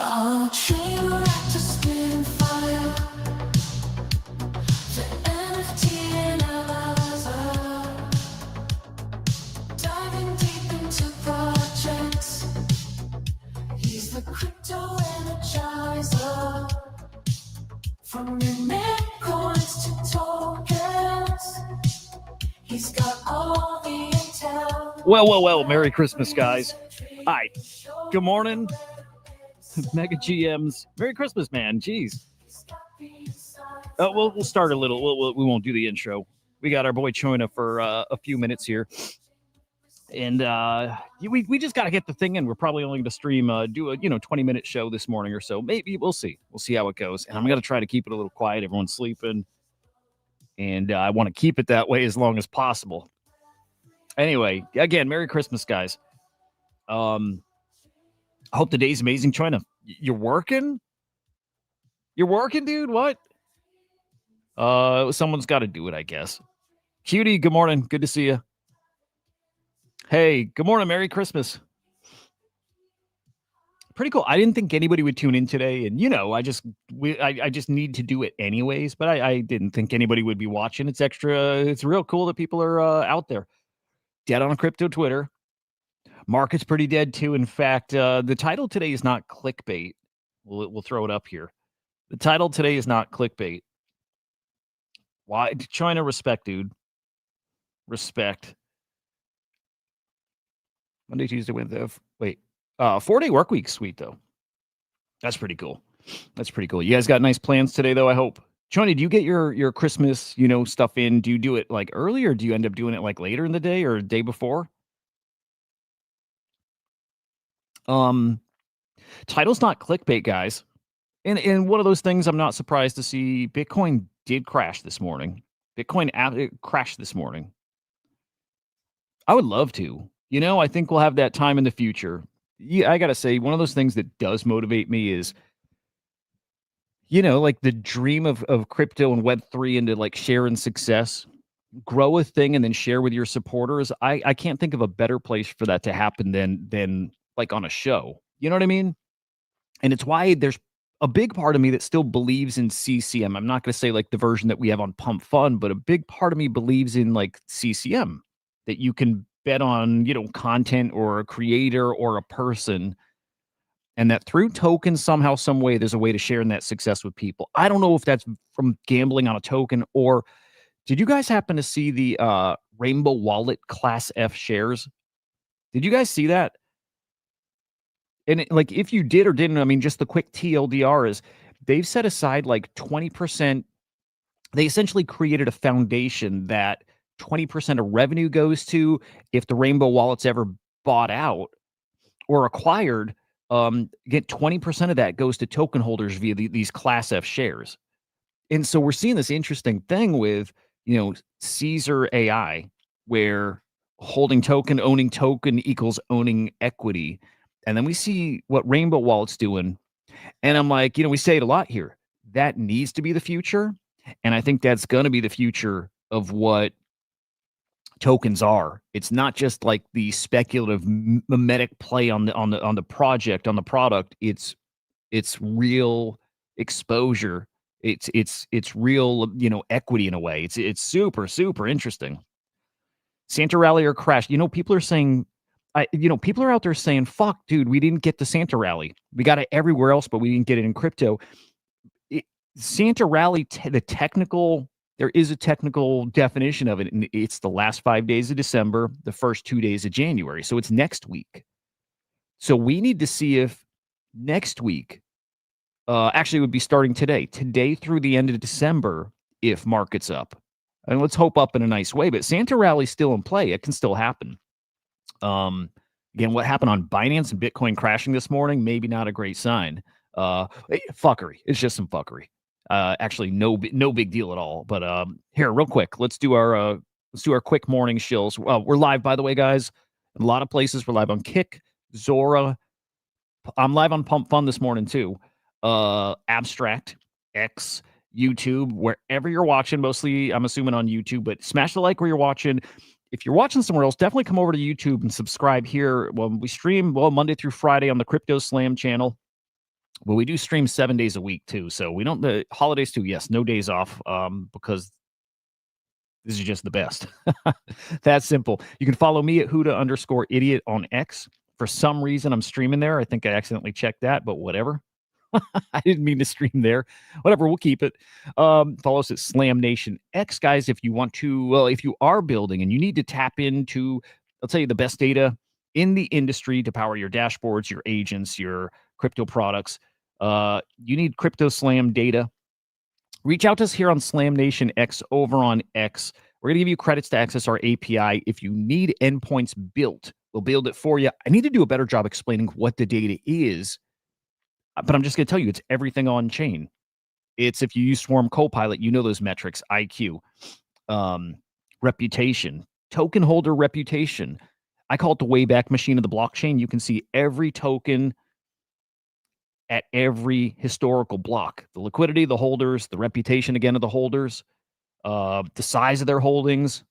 A dream like to spin fire, the NFT analyzer, diving deep into projects. He's the crypto energizer, from your meme coins to tokens. He's got all the intel. Well. Merry Christmas, guys. Hi. Good morning. Mega GMs. Merry Christmas, man. Jeez. We'll start a little. We won't do the intro. We got our boy Choina for a few minutes here. And we just got to get the thing in. We're probably only going to stream, do a 20-minute show this morning or so. Maybe we'll see. We'll see how it goes. And I'm going to try to keep it a little quiet. Everyone's sleeping. And I want to keep it that way as long as possible. Anyway, again, Merry Christmas, guys. I hope the day's amazing. Choina, you're working? You're working, dude? What? Someone's got to do it, I guess. Cutie, good morning. Good to see you. Hey, good morning. Merry Christmas. Pretty cool. I didn't think anybody would tune in today, and I just need to do it anyways. But I didn't think anybody would be watching. It's real cool that people are out there. Dead on crypto Twitter. Market's pretty dead too. In fact, the title today is not clickbait. We'll throw it up here. The title today is not clickbait. Why? China, respect, dude. Respect. Monday, Tuesday, Wednesday. Wait. 4-day work week. Sweet, though. That's pretty cool. You guys got nice plans today, though, I hope. China, do you get your Christmas, stuff in? Do you do it like early, or do you end up doing it like later in the day or day before? Title's not clickbait, guys. And one of those things I'm not surprised to see. Bitcoin did crash this morning. It crashed this morning. I would love to. I think we'll have that time in the future. Yeah, I got to say, one of those things that does motivate me is, like the dream of crypto and Web3 into like sharing success, grow a thing and then share with your supporters. I can't think of a better place for that to happen than like on a show. You know what I mean? And it's why there's a big part of me that still believes in CCM. I'm not going to say like the version that we have on Pump Fun, but a big part of me believes in like CCM, that you can bet on, content or a creator or a person, and that through tokens, somehow, some way, there's a way to share in that success with people. I don't know if that's from gambling on a token, or did you guys happen to see the Rainbow Wallet Class F shares? Did you guys see that? And like, if you did or didn't, I mean, just the quick TLDR is they've set aside like 20%. They essentially created a foundation that 20% of revenue goes to if the Rainbow Wallet's ever bought out or acquired. Get 20% of that goes to token holders via these Class F shares. And so we're seeing this interesting thing with, Caesar AI, where holding token, owning token equals owning equity. And then we see what Rainbow Wallet's doing. And I'm like, we say it a lot here. That needs to be the future. And I think that's going to be the future of what tokens are. It's not just like the speculative mimetic play on the project, on the product. It's real exposure. It's real, equity in a way. It's super, super interesting. Santa Rally or crash. People are saying, people are out there saying, fuck, dude, we didn't get the Santa Rally. We got it everywhere else, but we didn't get it in crypto. Santa Rally, there is a technical definition of it, and it's the last 5 days of December, the first 2 days of January. So it's next week. So we need to see if next week, actually it would be starting today through the end of December, if market's up. And let's hope up in a nice way. But Santa Rally's still in play. It can still happen. Again, what happened on Binance and Bitcoin crashing this morning, maybe not a great sign. Fuckery. It's just some fuckery. Actually, no big deal at all. But here, real quick, let's do our quick morning shills. We're live, by the way, guys. In a lot of places, we're live on Kick, Zora. I'm live on Pump Fun this morning too. Abstract, X, YouTube, wherever you're watching. Mostly, I'm assuming on YouTube, but smash the like where you're watching. If you're watching somewhere else, definitely come over to YouTube and subscribe here. Well, we stream Monday through Friday on the Crypto Slam channel. Well, we do stream 7 days a week too, so we don't the holidays too, yes, no days off, because this is just the best. That's simple. You can follow me at Hudah_idiot on X. For some reason, I'm streaming there. I think I accidentally checked that, but whatever. I didn't mean to stream there. Whatever, we'll keep it. Follow us at Slam Nation X, guys. If you want to, well, if you are building and you need to tap into, I'll tell you the best data in the industry to power your dashboards, your agents, your crypto products. You need Crypto Slam data. Reach out to us here on Slam Nation X over on X. We're going to give you credits to access our API. If you need endpoints built, we'll build it for you. I need to do a better job explaining what the data is, but I'm just going to tell you it's everything on chain. It's if you use Swarm Copilot, you know those metrics: IQ, reputation, token holder reputation. I call it the Wayback Machine of the blockchain. You can see every token at every historical block: the liquidity, the holders, the reputation again of the holders, the size of their holdings,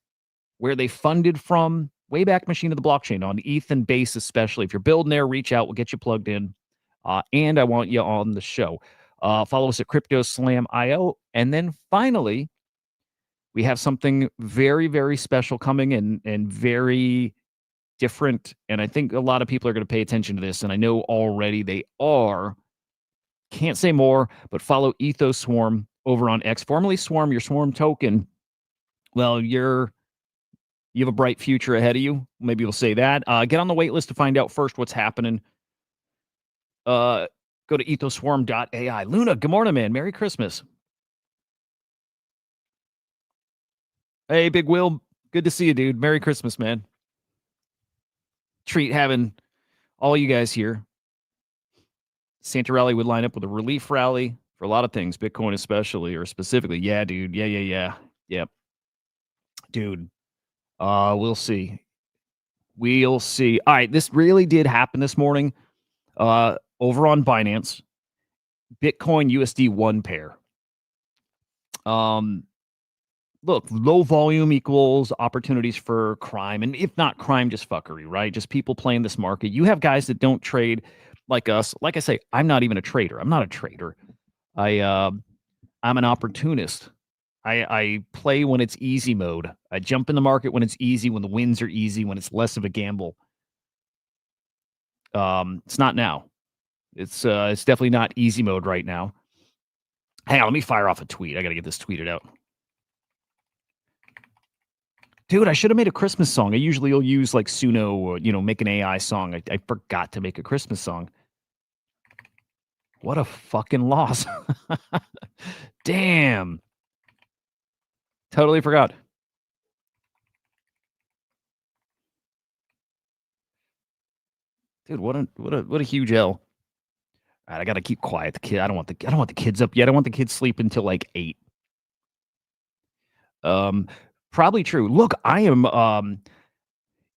where they funded from. Wayback Machine of the blockchain on ETH and Base, especially. If you're building there, reach out. We'll get you plugged in. And I want you on the show. Follow us at Crypto Slam IO. And then finally, we have something very, very special coming and very different. And I think a lot of people are going to pay attention to this. And I know already they are. Can't say more, but follow Ethos Swarm over on X, formerly Swarm, your Swarm token. Well, you have a bright future ahead of you. Maybe we'll say that. Get on the wait list to find out first what's happening. Go to ethoswarm.ai. Luna, good morning, man. Merry Christmas. Hey, Big Will. Good to see you, dude. Merry Christmas, man. Treat having all you guys here. Santa Rally would line up with a relief rally for a lot of things, Bitcoin especially, or specifically. Yeah, dude. Yeah. Yep. Dude, we'll see. We'll see. All right, this really did happen this morning over on Binance. Bitcoin USD 1 pair. Look, low volume equals opportunities for crime. And if not crime, just fuckery, right? Just people playing this market. You have guys that don't trade like us. Like I say, I'm not even a trader. I'm not a trader. I'm an opportunist. I play when it's easy mode. I jump in the market when it's easy, when the wins are easy, when it's less of a gamble. It's not now. It's definitely not easy mode right now. Hang on, let me fire off a tweet. I got to get this tweeted out. Dude, I should have made a Christmas song. I usually will use like Suno or, make an AI song. I forgot to make a Christmas song. What a fucking loss. Damn. Totally forgot. Dude, what a huge L. All right, I got to keep quiet. The kid, I don't want the kids up yet. I want the kids sleep until like 8. Probably true. Look, I am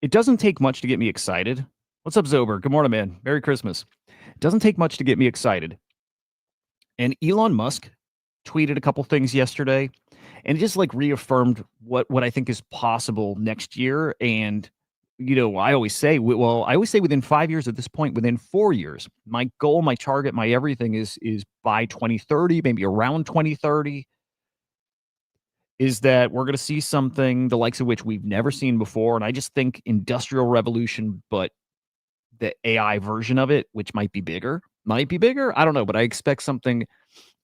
it doesn't take much to get me excited. What's up, Zober? Good morning, man. Merry Christmas. It doesn't take much to get me excited. And Elon Musk tweeted a couple things yesterday and it just like reaffirmed what I think is possible next year. And I always say within 5 years at this point, within 4 years, my goal, my target, my everything is by 2030, maybe around 2030, is that we're going to see something the likes of which we've never seen before. And I just think industrial revolution, but the AI version of it, which might be bigger. I don't know, but I expect something.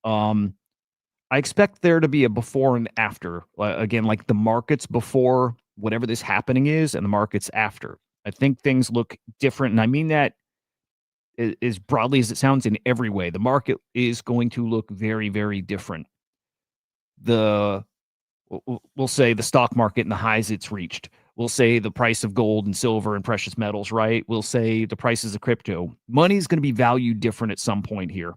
I expect there to be a before and after. Again, like the markets before whatever this happening is, and the markets after. I think things look different, and I mean that as broadly as it sounds in every way. The market is going to look very, very different. We'll say the stock market and the highs it's reached. We'll say the price of gold and silver and precious metals, right? We'll say the prices of crypto. Money is going to be valued different at some point here.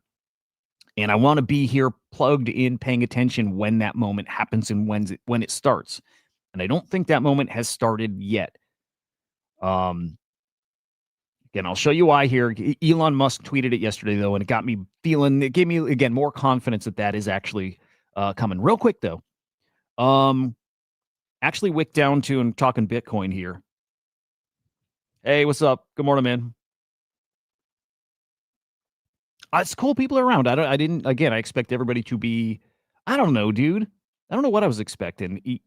And I want to be here plugged in, paying attention when that moment happens and when it starts. And I don't think that moment has started yet. Again, I'll show you why here. Elon Musk tweeted it yesterday, though, and it gave me, again, more confidence that is actually coming. Real quick, though. Actually wick down to and talking Bitcoin here. Hey, what's up? Good morning, man. It's cool people are around. I expect everybody to be, I don't know, dude. I don't know what I was expecting.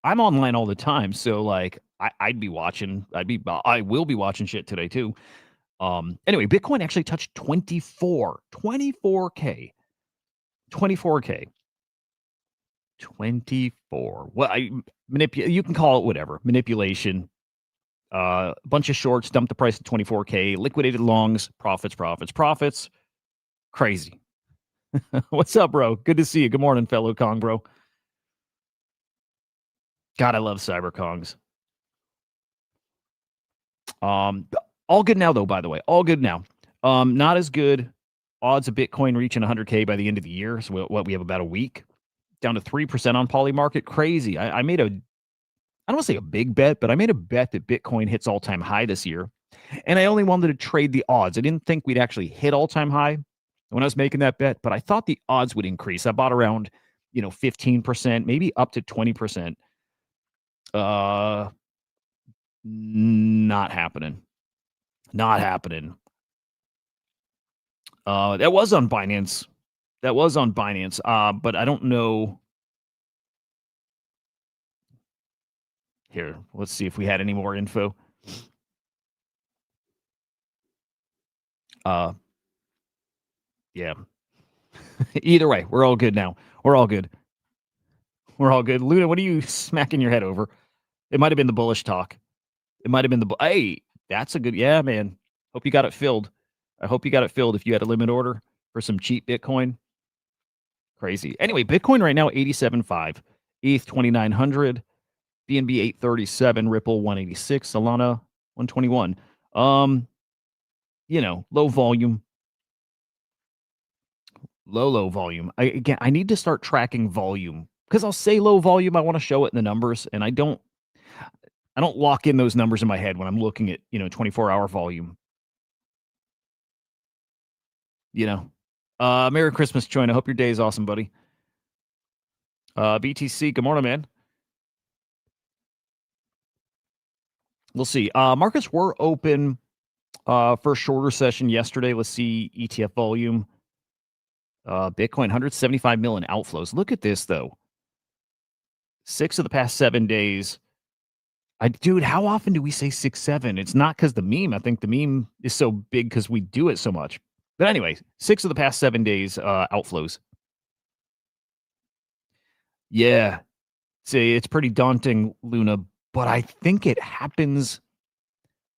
I'm online all the time, so like I'd be watching. I will be watching shit today too. Anyway, Bitcoin actually touched 24K, 24K, 24. Well, you can call it whatever, manipulation. A bunch of shorts dumped the price to 24K, liquidated longs, profits. Crazy. What's up, bro? Good to see you. Good morning, fellow Kong, bro. God, I love cyber Kongs. All good now, though, by the way. All good now. Not as good. Odds of Bitcoin reaching 100K by the end of the year. So we have about a week. Down to 3% on Polymarket. Crazy. I made I don't want to say a big bet, but I made a bet that Bitcoin hits all-time high this year. And I only wanted to trade the odds. I didn't think we'd actually hit all-time high when I was making that bet, but I thought the odds would increase. I bought around, 15%, maybe up to 20%. Not happening. Not happening. That was on Binance. But I don't know. Here, let's see if we had any more info. Yeah. Either way, we're all good now. We're all good. Luna, what are you smacking your head over? It might have been the bullish talk. It might have been hey, that's a good, yeah, man. Hope you got it filled. I hope you got it filled if you had a limit order for some cheap Bitcoin. Crazy. Anyway, Bitcoin right now, 87.5. ETH, 2,900. BNB, 837. Ripple, 186. Solana, 121. Low volume. Low volume. I need to start tracking volume because I'll say low volume. I want to show it in the numbers, and I don't lock in those numbers in my head when I'm looking at 24-hour volume. Merry Christmas, Choin. I hope your day is awesome, buddy. BTC, good morning, man. We'll see. Markets were open for a shorter session yesterday. Let's see ETF volume. Bitcoin, 175 million outflows. Look at this, though. 6 of the past 7 days. Dude, how often do we say 6, 7? It's not because the meme. I think the meme is so big because we do it so much. But anyway, 6 of the past 7 days outflows. Yeah. See, it's pretty daunting, Luna, but I think it happens.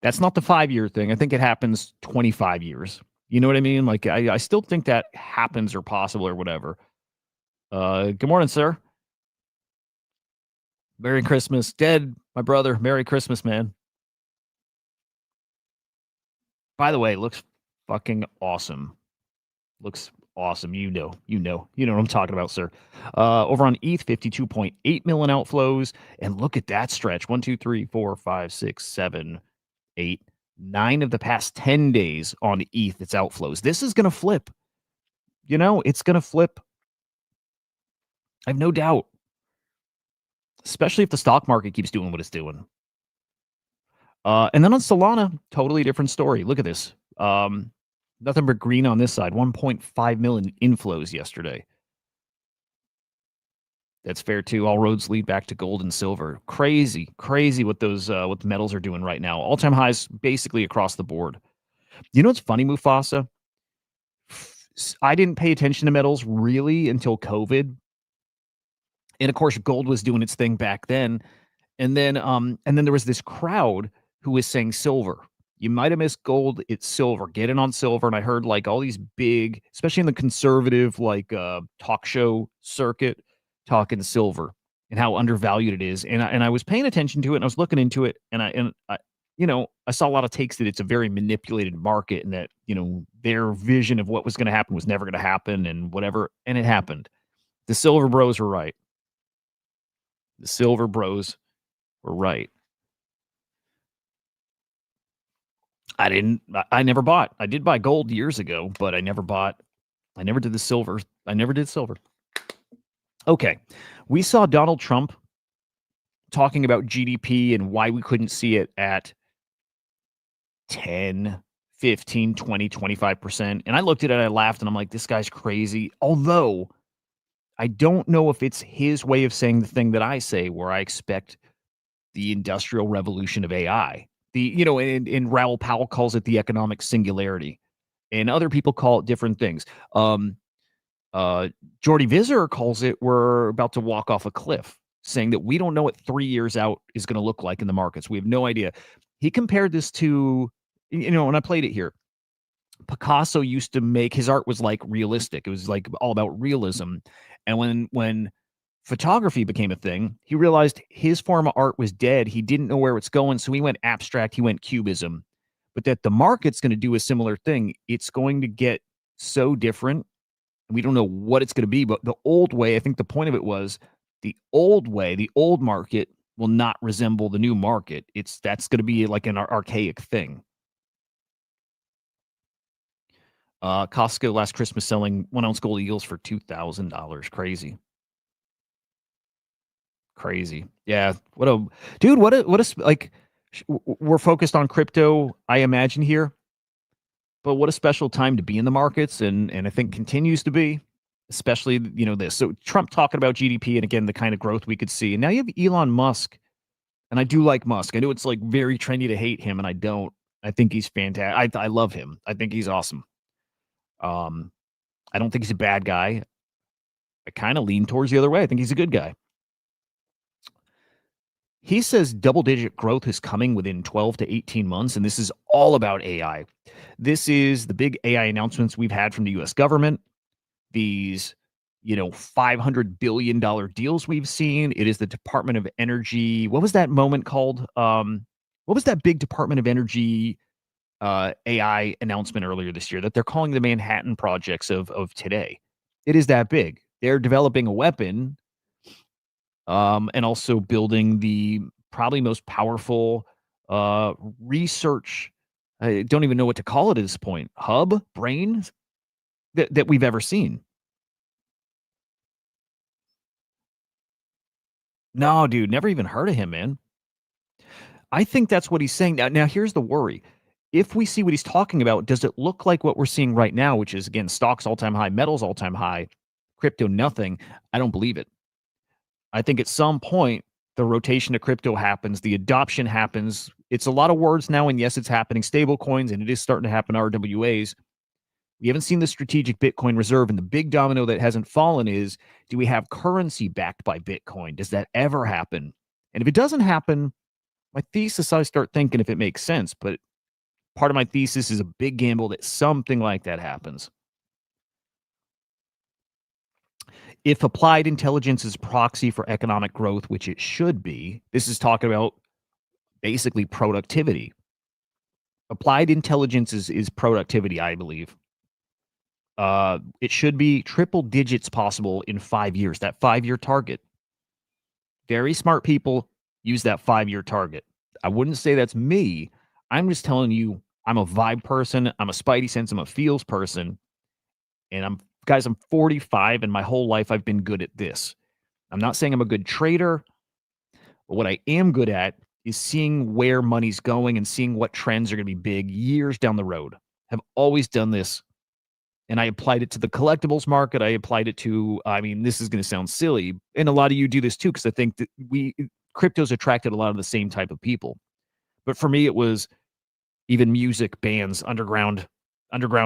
That's not the 5-year thing. I think it happens 25 years. You know what I mean? Like, I still think that happens or possible or whatever. Good morning, sir. Merry Christmas. Dead, my brother. Merry Christmas, man. By the way, looks fucking awesome. Looks awesome. You know what I'm talking about, sir. Over on ETH, 52.8 million outflows. And look at that stretch. 1, 2, 3, 4, 5, 6, 7, 8, 9 of the past 10 days on ETH, it's outflows. This is going to flip. It's going to flip. I have no doubt. Especially if the stock market keeps doing what it's doing. And then on Solana, totally different story. Look at this. Nothing but green on this side. 1.5 million inflows yesterday. That's fair too. All roads lead back to gold and silver. Crazy what the metals are doing right now. All-time highs basically across the board. You know what's funny, Mufasa? I didn't pay attention to metals really until COVID. And of course, gold was doing its thing back then. And then there was this crowd who was saying silver. You might have missed gold, it's silver. Get in on silver. And I heard like all these big, especially in the conservative talk show circuit, talking silver and how undervalued it is. And I was paying attention to it and I was looking into it and I saw a lot of takes that it's a very manipulated market and that, their vision of what was going to happen was never going to happen and whatever. And it happened. The silver bros were right. The silver bros were right. I never bought. I did buy gold years ago, but I never did the silver. I never did silver. Okay. We saw Donald Trump talking about GDP and why we couldn't see it at 10, 15, 20, 25%. And I looked at it, I laughed, and I'm like, this guy's crazy. Although I don't know if it's his way of saying the thing that I say, where I expect the industrial revolution of AI. And Raoul Powell calls it the economic singularity, and other people call it different things. Um, Jordy Visser calls it we're about to walk off a cliff, saying that we don't know what 3 years out is going to look like in the markets. We have no idea. He compared this to, when I played it here, Picasso used to make his art was like realistic. It was like all about realism. And when photography became a thing, he realized his form of art was dead. He didn't know where it's going, so he went abstract, he went cubism. But that the market's going to do a similar thing. It's going to get so different. We don't know what it's going to be, but the old way, I think the point of it was the old way, the old market will not resemble the new market. That's going to be like an archaic thing. Costco last Christmas selling 1-ounce gold eagles for $2,000. Crazy. Crazy. Yeah. What a dude. Like, we're focused on crypto, I imagine here, but what a special time to be in the markets. And I think continues to be, especially, this. So Trump talking about GDP and again, the kind of growth we could see. And now you have Elon Musk. And I do like Musk. I know it's like very trendy to hate him, and I don't. I think he's fantastic. I love him. I think he's awesome. I don't think he's a bad guy. I kind of lean towards the other way. I think he's a good guy. He says double-digit growth is coming within 12 to 18 months, and this is all about AI. This is the big AI announcements we've had from the U.S. government. These, $500 billion deals we've seen. It is the Department of Energy. What was that moment called? What was that big Department of Energy AI announcement earlier this year that they're calling the Manhattan projects of today? It is that big. They're developing a weapon, and also building the probably most powerful research. I don't even know what to call it at this point. Hub, brain that we've ever seen. No, dude, never even heard of him, man. I think that's what he's saying. Now, here's the worry. If we see what he's talking about, does it look like what we're seeing right now, which is, again, stocks all-time high, metals all-time high, crypto nothing? I don't believe it. I think at some point, the rotation to crypto happens, the adoption happens. It's a lot of words now, and yes, it's happening. Stable coins, and it is starting to happen, RWAs. We haven't seen the strategic Bitcoin reserve, and the big domino that hasn't fallen is, do we have currency backed by Bitcoin? Does that ever happen? And if it doesn't happen, my thesis, I start thinking if it makes sense, but part of my thesis is a big gamble that something like that happens. If applied intelligence is proxy for economic growth, which it should be, this is talking about basically productivity. Applied intelligence is productivity, I believe. It should be triple digits possible in 5 years, that 5-year target. Very smart people use that 5-year target. I wouldn't say that's me. I'm just telling you, I'm a vibe person. I'm a spidey sense. I'm a feels person. And I'm 45, and my whole life I've been good at this. I'm not saying I'm a good trader, but what I am good at is seeing where money's going and seeing what trends are going to be big years down the road. I've always done this. And I applied it to the collectibles market. I applied it to, this is going to sound silly. And a lot of you do this too, because I think that crypto's attracted a lot of the same type of people. But for me, it was even music bands, underground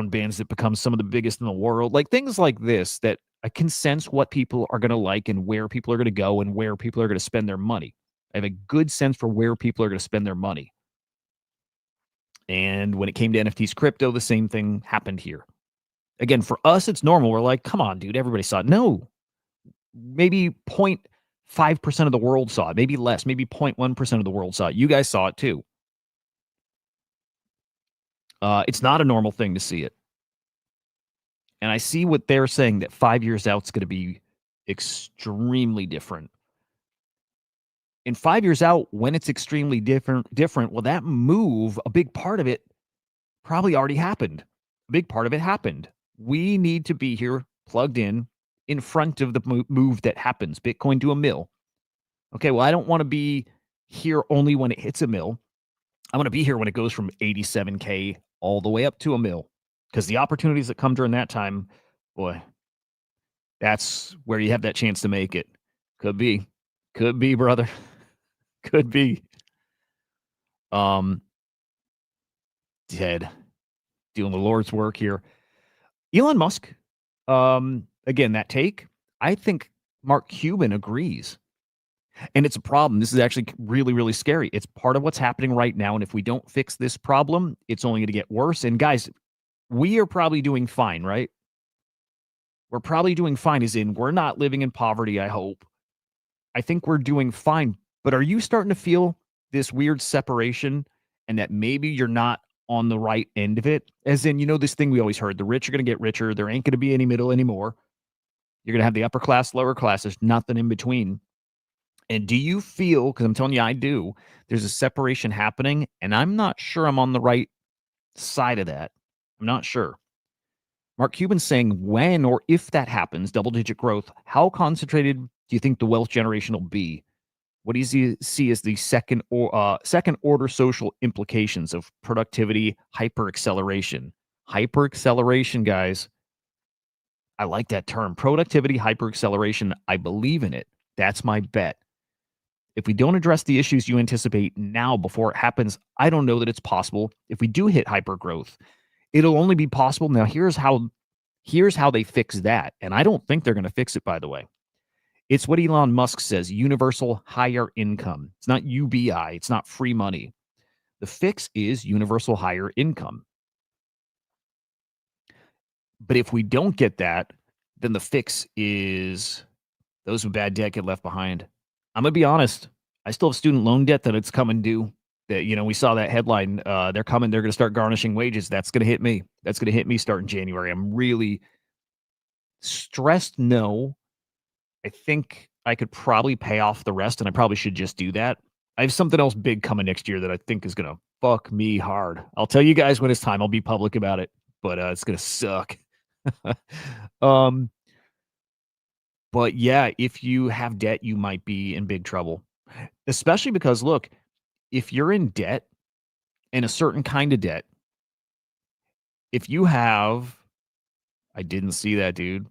bands that become some of the biggest in the world. Like things like this, that I can sense what people are going to like and where people are going to go and where people are going to spend their money. I have a good sense for where people are going to spend their money. And when it came to NFTs, crypto, the same thing happened here. Again, for us, it's normal. We're like, come on, dude, everybody saw it. No, maybe 0.5% of the world saw it. Maybe less, maybe 0.1% of the world saw it. You guys saw it too. It's not a normal thing to see it. And I see what they're saying, that 5 years out, it's going to be extremely different. In 5 years out, when it's extremely different, well, that move, a big part of it probably already happened. A big part of it happened. We need to be here plugged in front of the move that happens. Bitcoin to a mill. Okay, well, I don't want to be here only when it hits a mill. I want to be here when it goes from 87K all the way up to $1 million. Because the opportunities that come during that time, boy, that's where you have that chance to make it. Could be. Could be, brother. Could be. Ted, doing the Lord's work here. Elon Musk, again, that take, I think Mark Cuban agrees. And it's a problem. This is actually really, really scary. It's part of what's happening right now. And if we don't fix this problem, it's only going to get worse. And guys, we are probably doing fine, right? We're probably doing fine, as in we're not living in poverty, I hope. I think we're doing fine. But are you starting to feel this weird separation and that maybe you're not on the right end of it? As in, this thing we always heard, the rich are going to get richer. There ain't going to be any middle anymore. You're going to have the upper class, lower class. There's nothing in between. And do you feel, because I'm telling you, I do, there's a separation happening, and I'm not sure I'm on the right side of that. I'm not sure. Mark Cuban's saying when or if that happens, double-digit growth, how concentrated do you think the wealth generation will be? What do you see as the second order social implications of productivity hyper-acceleration? Hyper-acceleration, guys. I like that term. Productivity hyper-acceleration. I believe in it. That's my bet. If we don't address the issues you anticipate now before it happens, I don't know that it's possible. If we do hit hypergrowth, it'll only be possible. Now, here's how they fix that. And I don't think they're going to fix it, by the way. It's what Elon Musk says, universal higher income. It's not UBI. It's not free money. The fix is universal higher income. But if we don't get that, then the fix is those with bad debt get left behind. I'm going to be honest. I still have student loan debt that it's coming due. That, we saw that headline. They're going to start garnishing wages. That's going to hit me. That's going to hit me starting January. I'm really stressed. No, I think I could probably pay off the rest, and I probably should just do that. I have something else big coming next year that I think is going to fuck me hard. I'll tell you guys when it's time. I'll be public about it, but it's going to suck. But yeah, if you have debt, you might be in big trouble, especially because, look, if you're in debt, and a certain kind of debt, if you have, I didn't see that, dude.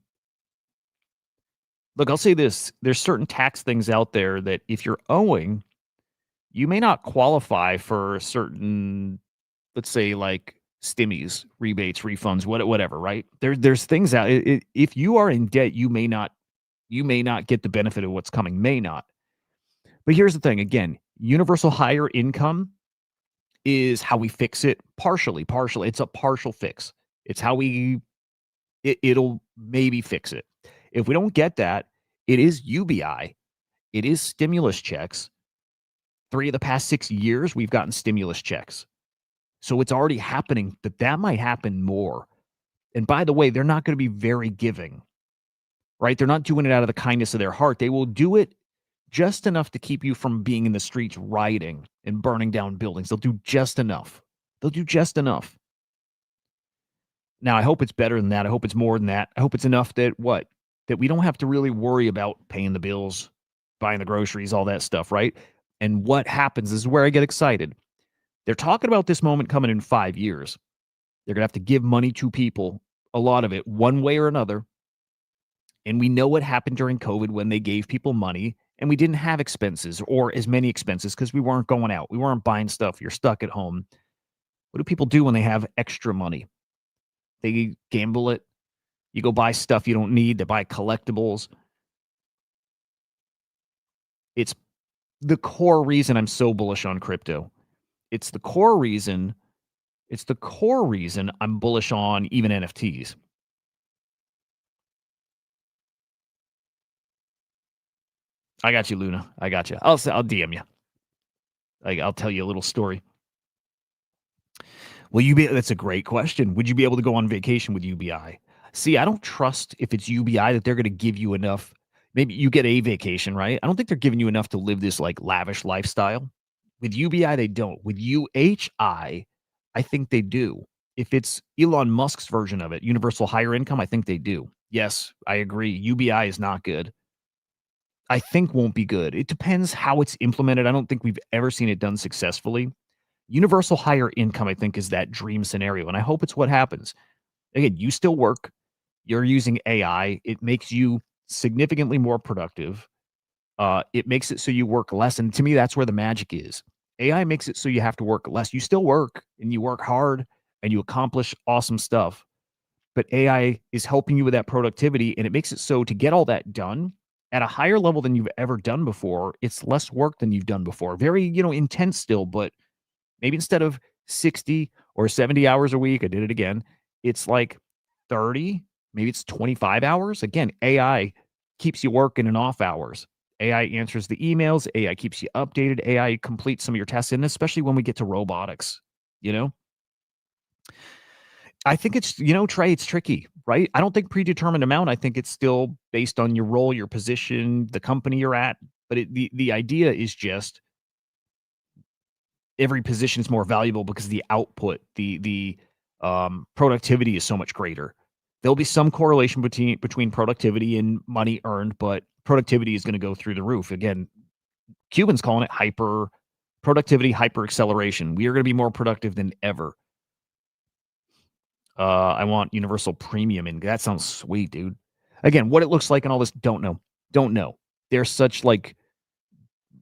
Look, I'll say this. There's certain tax things out there that if you're owing, you may not qualify for certain, let's say, like stimmies, rebates, refunds, whatever, right? There's things out. If you are in debt, you may not get the benefit of what's coming. May not. But here's the thing. Again, universal higher income is how we fix it partially. It's a partial fix. It's how it'll maybe fix it. If we don't get that, it is UBI. It is stimulus checks. 3 of the past 6 years, we've gotten stimulus checks. So it's already happening, but that might happen more. And by the way, they're not going to be very giving, right? They're not doing it out of the kindness of their heart. They will do it just enough to keep you from being in the streets rioting and burning down buildings. They'll do just enough. Now, I hope it's better than that. I hope it's more than that. I hope it's enough that we don't have to really worry about paying the bills, buying the groceries, all that stuff, right? And what happens is where I get excited. They're talking about this moment coming in 5 years. They're going to have to give money to people, a lot of it, one way or another. And we know what happened during COVID when they gave people money and we didn't have expenses or as many expenses because we weren't going out. We weren't buying stuff. You're stuck at home. What do people do when they have extra money? They gamble it. You go buy stuff you don't need. They buy collectibles. It's the core reason I'm so bullish on crypto. It's the core reason I'm bullish on even NFTs. I got you, Luna. I got you. I'll DM you. I'll tell you a little story. That's a great question. Would you be able to go on vacation with UBI? See, I don't trust if it's UBI that they're going to give you enough. Maybe you get a vacation, right? I don't think they're giving you enough to live this like lavish lifestyle. With UBI, they don't. With UHI, I think they do. If it's Elon Musk's version of it, universal higher income, I think they do. Yes, I agree. UBI is not good. I think won't be good. It depends how it's implemented. I don't think we've ever seen it done successfully. Universal higher income, I think, is that dream scenario, and I hope it's what happens. Again, you still work, you're using AI, it makes you significantly more productive. It makes it so you work less, and to me, that's where the magic is. AI makes it so you have to work less. You still work, and you work hard, and you accomplish awesome stuff, but AI is helping you with that productivity, and it makes it so to get all that done at a higher level than you've ever done before, it's less work than you've done before. Very, intense still, but maybe instead of 60 or 70 hours a week, I did it again, it's like 30, maybe it's 25 hours. Again, AI keeps you working in off hours. AI answers the emails, AI keeps you updated, AI completes some of your tests, and especially when we get to robotics, you know? I think it's, Trey, it's tricky, right? I don't think predetermined amount. I think it's still based on your role, your position, the company you're at. But the idea is just every position is more valuable because the output, the productivity is so much greater. There'll be some correlation between productivity and money earned, but productivity is going to go through the roof. Again, Cubans calling it hyper productivity, hyper acceleration. We are going to be more productive than ever. I want universal premium, and that sounds sweet, dude. Again, what it looks like and all this, don't know. Don't know. They're such like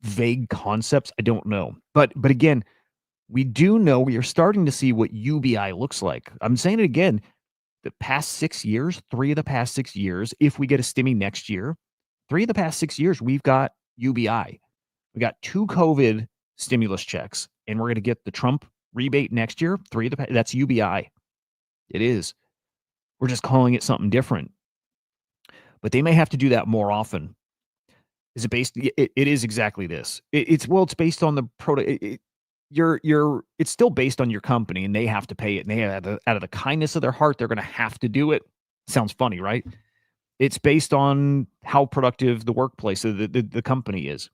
vague concepts. I don't know. But again, we do know we are starting to see what UBI looks like. I'm saying it again. The past 6 years, 3 of the past 6 years, if we get a stimmy next year, 3 of the past 6 years, we've got UBI. We got 2 COVID stimulus checks, and we're going to get the Trump rebate next year. That's UBI. It is. We're just calling it something different. But they may have to do that more often. Is it based? It is exactly this. It's based on the product. It's still based on your company, and they have to pay it. And they out of the kindness of their heart, they're going to have to do it. Sounds funny, right? It's based on how productive the workplace, the company is.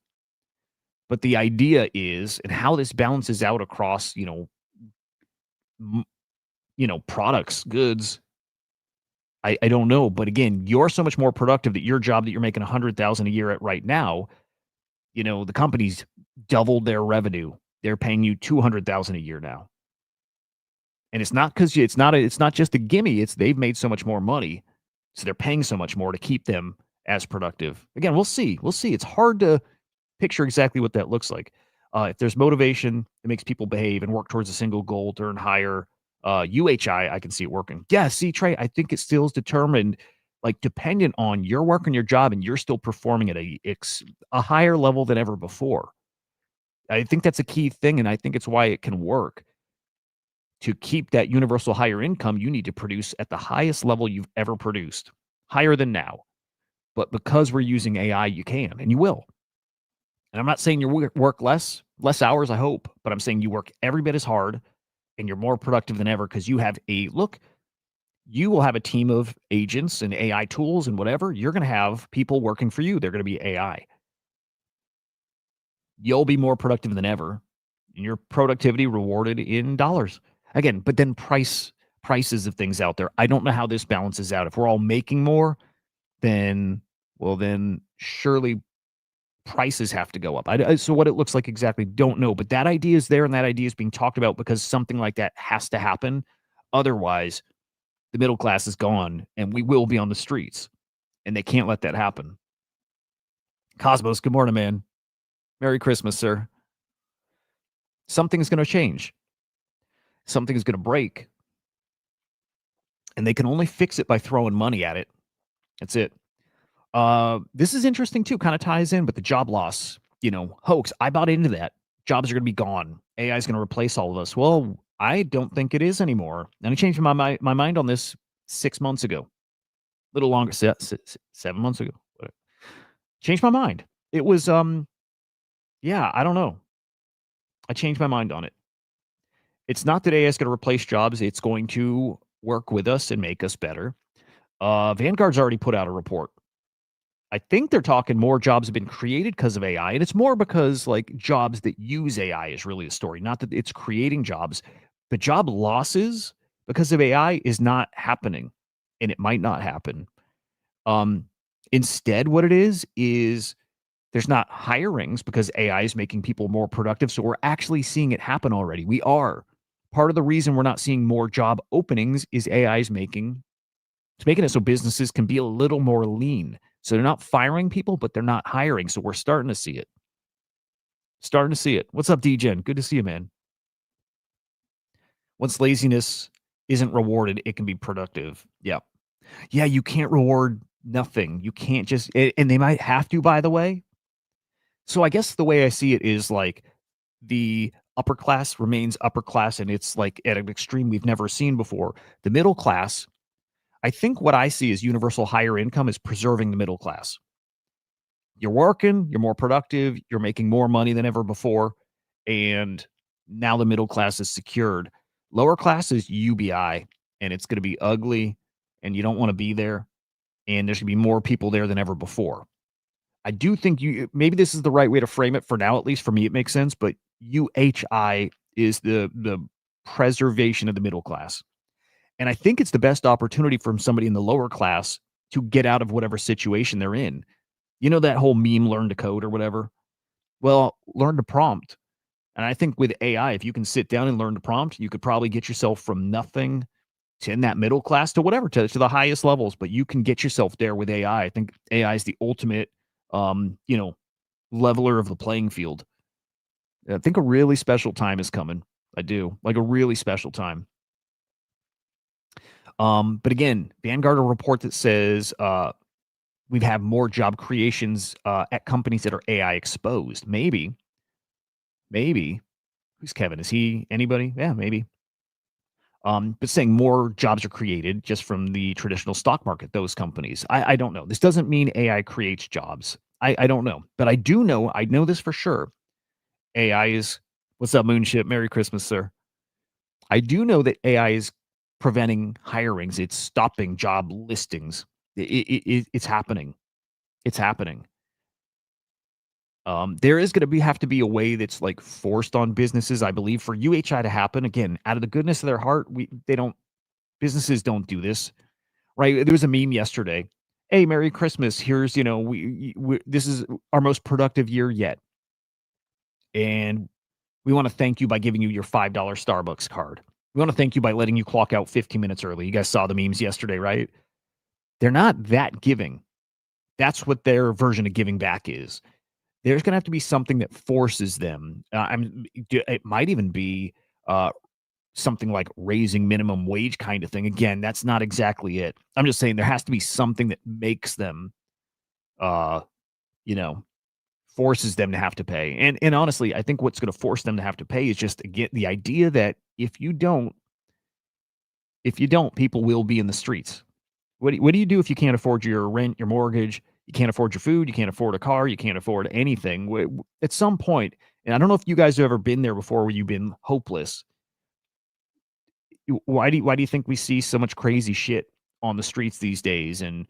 But the idea is, and how this balances out across, products, goods, I don't know. But again, you're so much more productive that your job that you're making 100,000 a year at right now, the company's doubled their revenue. They're paying you 200,000 a year now. And it's not because it's not just a gimme. It's they've made so much more money, so they're paying so much more to keep them as productive. Again, we'll see. We'll see. It's hard to picture exactly what that looks like. If there's motivation that makes people behave and work towards a single goal to earn higher UHI, I can see it working. Yeah, see, Trey, I think it still is determined, like dependent on your work and your job, and you're still performing at a higher level than ever before. I think that's a key thing, and I think it's why it can work. To keep that universal higher income, you need to produce at the highest level you've ever produced, higher than now. But because we're using AI, you can, and you will. And I'm not saying you work less hours, I hope, but I'm saying you work every bit as hard and you're more productive than ever because you have you will have a team of agents and AI tools and whatever. You're going to have people working for you. They're going to be AI. You'll be more productive than ever, and your productivity rewarded in dollars. Again, but then prices of things out there. I don't know how this balances out. If we're all making more, then surely prices have to go up. So what it looks like exactly, don't know. But that idea is there, and that idea is being talked about because something like that has to happen. Otherwise, the middle class is gone, and we will be on the streets, and they can't let that happen. Cosmos, good morning, man. Merry Christmas, sir. Something's going to change. Something is going to break, and they can only fix it by throwing money at it. That's it. This is interesting too, kind of ties in, but the job loss, hoax. I bought into that. Jobs are going to be gone. AI is going to replace all of us. Well, I don't think it is anymore. And I changed my mind on this 6 months ago, a little longer, 7 months ago. Changed my mind. It was, yeah, I don't know. I changed my mind on it. It's not that AI is going to replace jobs. It's going to work with us and make us better. Vanguard's already put out a report. I think they're talking more jobs have been created because of AI, and it's more because like jobs that use AI is really the story, not that it's creating jobs. The job losses because of AI is not happening, and it might not happen. Instead, what it is There's not hirings because AI is making people more productive. So we're actually seeing it happen already. We are. Part of the reason we're not seeing more job openings is AI is making it's making it so businesses can be a little more lean. So they're not firing people, but they're not hiring. So we're starting to see it. Starting to see it. What's up, DGen? Good to see you, man. Once laziness isn't rewarded, it can be productive. Yeah. Yeah, you can't reward nothing. You can't just and they might have to, by the way. So I guess the way I see it is like the upper class remains upper class and it's like at an extreme we've never seen before. The middle class, I think what I see as universal higher income is preserving the middle class. You're working, you're more productive, you're making more money than ever before, and now the middle class is secured. Lower class is UBI, and it's going to be ugly, and you don't want to be there, and there's going to be more people there than ever before. I do think you maybe this is the right way to frame it for now, at least for me, it makes sense. But UHI is the preservation of the middle class, and I think it's the best opportunity from somebody in the lower class to get out of whatever situation they're in. You know that whole meme, learn to code or whatever. Well, learn to prompt, and I think with AI, if you can sit down and learn to prompt, you could probably get yourself from nothing to in that middle class to whatever to the highest levels. But you can get yourself there with AI. I think AI is the ultimate, you know, leveler of the playing field. I think a really special time is coming. I do like a really special time. But again, Vanguard a report that says we've had more job creations at companies that are AI exposed. Maybe. Who's Kevin? Is he anybody? Yeah, maybe. But saying more jobs are created just from the traditional stock market, those companies. I don't know. This doesn't mean AI creates jobs. I don't know. But I know this for sure. AI is what's up, Moonship? Merry Christmas, sir. I do know that AI is preventing hirings. It's stopping job listings. It's happening. It's happening. There is going to be have to be a way that's like forced on businesses, I believe, for UHI to happen. Again, out of the goodness of their heart, they don't businesses don't do this, right? There was a meme yesterday. Hey, Merry Christmas. Here's we this is our most productive year yet, and we want to thank you by giving you your $5 Starbucks card. We want to thank you by letting you clock out 15 minutes early. You guys saw the memes yesterday, right? They're not that giving. That's what their version of giving back is. There's gonna have to be something that forces them. It might even be, something like raising minimum wage kind of thing. Again, that's not exactly it. I'm just saying there has to be something that makes them, uh, you know, forces them to have to pay. And honestly, I think what's gonna force them to have to pay is just to get the idea that if you don't, people will be in the streets. What do you do if you can't afford your rent, your mortgage, you can't afford your food, you can't afford a car, you can't afford anything? At some point, and I don't know if you guys have ever been there before where you've been hopeless. Why do you think we see so much crazy shit on the streets these days and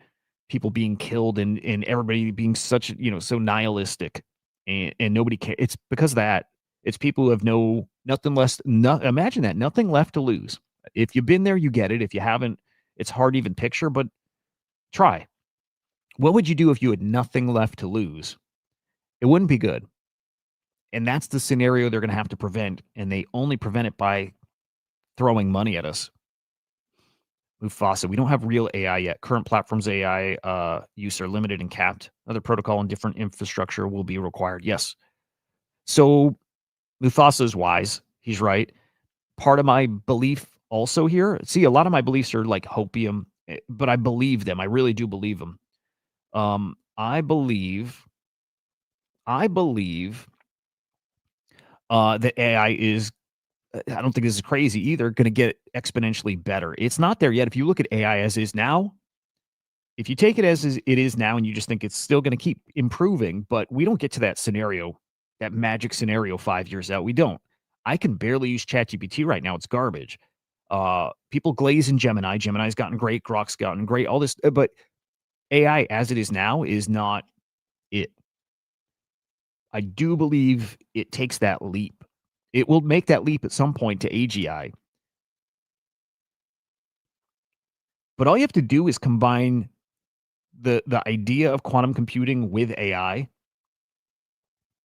people being killed and everybody being such, so nihilistic and nobody cares? It's because of that. It's people who have nothing less. No, imagine that, nothing left to lose. If you've been there, you get it. If you haven't, it's hard to even picture, but try. What would you do if you had nothing left to lose? It wouldn't be good. And that's the scenario they're going to have to prevent. And they only prevent it by throwing money at us. Mufasa, we don't have real AI yet. Current platforms AI use are limited and capped. Other protocol and different infrastructure will be required. Yes. So Mufasa is wise. He's right. Part of my belief also here, see, a lot of my beliefs are like hopium, but I believe them. I really do believe them. I believe that AI is I don't think this is crazy either, gonna get exponentially better. It's not there yet. If you look at AI as is now, if you take it as is it is now and you just think it's still gonna keep improving, but we don't get to that scenario, that magic scenario 5 years out. We don't. I can barely use ChatGPT right now. It's garbage. People glaze in Gemini. Gemini's gotten great. Grok's gotten great. All this, but AI as it is now is not it. I do believe it takes that leap. It will make that leap at some point to AGI. But all you have to do is combine the idea of quantum computing with AI,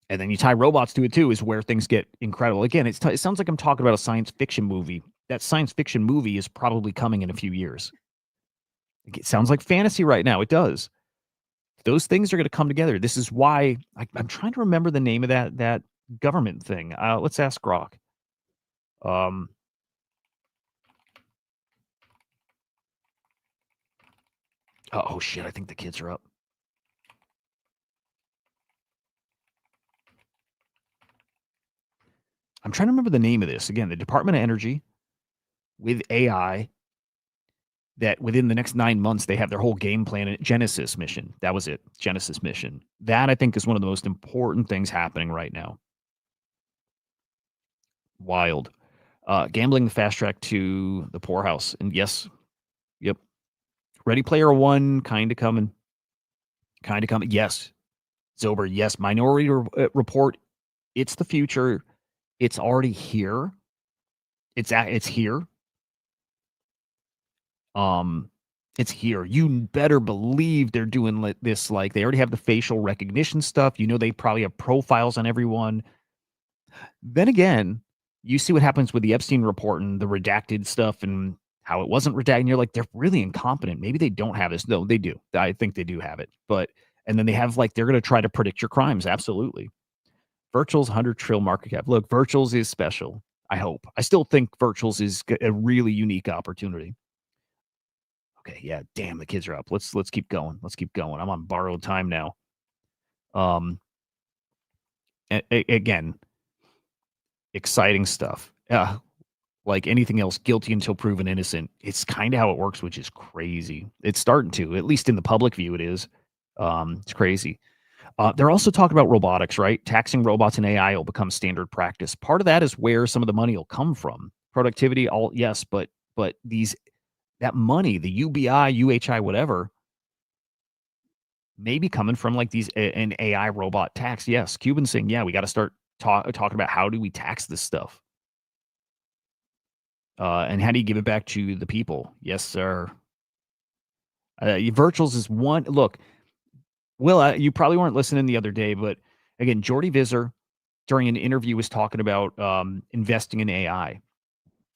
And then you tie robots to it too, is where things get incredible. Again, it sounds like I'm talking about a science fiction movie. That science fiction movie is probably coming in a few years. It sounds like fantasy right now. It does. Those things are going to come together. This is why I'm trying to remember the name of that government thing. Let's ask Grok. Um, oh shit! I think the kids are up. I'm trying to remember the name of this. Again, the Department of Energy with AI, that within the next 9 months, they have their whole game plan. Genesis mission. That was it. Genesis mission. That, I think, is one of the most important things happening right now. Wild. Gambling fast track to the poorhouse. And yes, yep. Ready Player One kind of coming. Kind of coming. Yes. Zober, yes. Minority Report. It's the future. It's already here. It's here. It's here. You better believe they're doing this. Like, they already have the facial recognition stuff. They probably have profiles on everyone. Then again, you see what happens with the Epstein report and the redacted stuff and how it wasn't redacted. And you're like, they're really incompetent. Maybe they don't have this. No, they do. I think they do have it. And then they have, like, they're going to try to predict your crimes. Absolutely. Virtual's 100 trillion market cap. Look, Virtuals is special. I hope. I still think Virtuals is a really unique opportunity. Okay, yeah, damn, the kids are up. Let's keep going. Let's keep going. I'm on borrowed time now. Again, exciting stuff. Like anything else, guilty until proven innocent. It's kind of how it works, which is crazy. It's starting to, at least in the public view, it is. It's crazy. They're also talking about robotics, right? Taxing robots and AI will become standard practice. Part of that is where some of the money will come from. Productivity, all yes, but that money, the UBI, UHI, whatever, may be coming from like an AI robot tax. Yes, Cuban's saying, yeah, we got to start talking about how do we tax this stuff, and how do you give it back to the people? Yes, sir. Virtuals is one. Look, Will, you probably weren't listening the other day, but again, Jordy Visser during an interview was talking about investing in AI,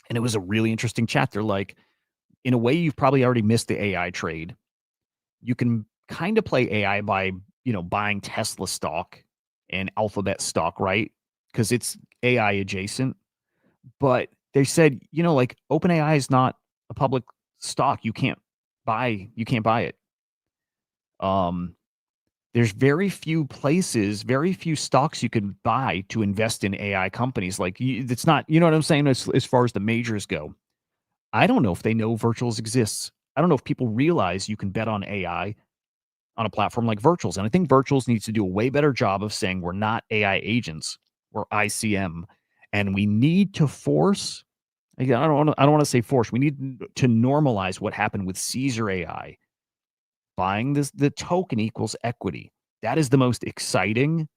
and it was a really interesting chat. They're like, in a way, you've probably already missed the AI trade. You can kind of play AI by, buying Tesla stock and Alphabet stock, right? Because it's AI adjacent. But they said, like, OpenAI is not a public stock. You can't buy it. There's very few places, very few stocks you can buy to invest in AI companies. Like, it's not, you know what I'm saying, as far as the majors go. I don't know if they know Virtuals exists. I don't know if people realize you can bet on AI on a platform like Virtuals. And I think Virtuals needs to do a way better job of saying we're not AI agents, we're ICM. And we need to force, again, I don't want to say force, we need to normalize what happened with Caesar AI. Buying the token equals equity. That is the most exciting,